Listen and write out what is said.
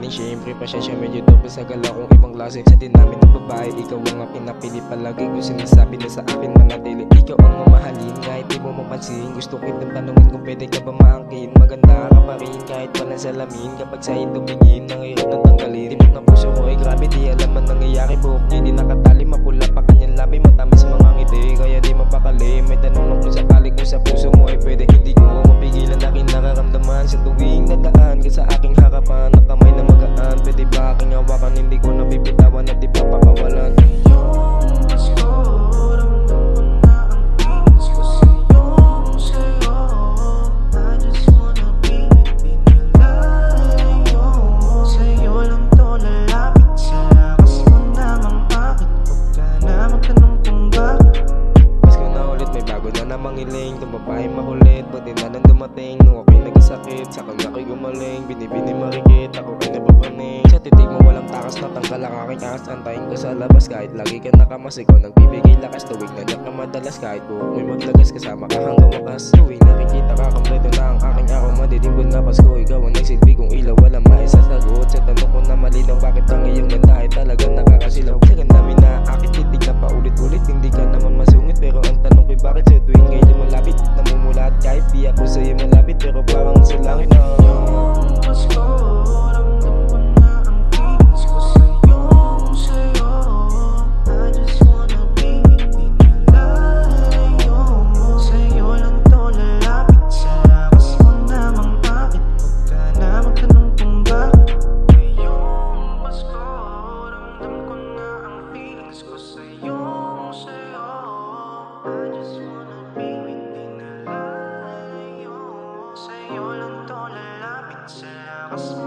natin syempre pasensya, medyo doble sa gala kong ibang klase. Sa dinami ng babae, ikaw ang pinapili palagi ko sinasabi na sa akin manatili. Ikaw ang mamahalin kahit di mo mapansin. Gusto kitang tanungin kung pwede ka ba maangkin. Maganda ka pa rin kahit walang salamin. Kapag sa'yo tumingin, ang hirap ng tanggalin. Timok na puso ko ay grabe, di alam man nangyayari. Buhok niya di nakatali, mapula pa kanyang labi. Matamis mga ngiti, kaya di mapakali. May tanong lang kung sakali kung sa puso mo ay pwede. Hindi ko mapigilan aking nararamdaman sa tuwing nadaan ka sa aking harapan. Ang kamay na magaan, pwede ba aking hawakan? Hindi ko nabibitawan at di papakawalan. Mangiling, tumapahin makulit, pati na nang dumating. Nung ako'y nagkasakit, sakang ako'y gumaling. Binibini marikit, ako rin napapaning. Sa titig mo walang takas, natanggal ang aking akas. Antayin ko sa labas kahit lagi ka nakamas. Ikaw nagbibigay lakas, tuwing nanyak na madalas. Kahit buhok mo'y maglagas, kasama ka hanggang wakas. Tuwing nakikita ka, kompleto na ang aking araw. Madidimbol na Pasko, ikaw ang nagsilbi kong ilaw. Walang maisasagot sa tanong ko na malinaw. Bakit ang iyong ganda ay talagang nakakasilaw? Sa ganda mi na akit, titig na paulit-ulit. Hindi ka naman masungit, pero ang tanong ko'y bakit sa tuwing ngayon lumalapit, namumulat kahit di ako sa'yo malapit. Pero parang sa langit na ngayong Pasko, ramdam ko na ang feelings ko sa'yo. I just wanna be with you, nalayo. Sa'yo lang to lalapit, sa lakas mo namang akit. Huwag ka na magtanong kung bakit. Ngayong Pasko, ramdam ko na ang feelings ko sa'yo. I just wanna be with you, nalayo. Sa'yo lang to lalapit, sa lakas mo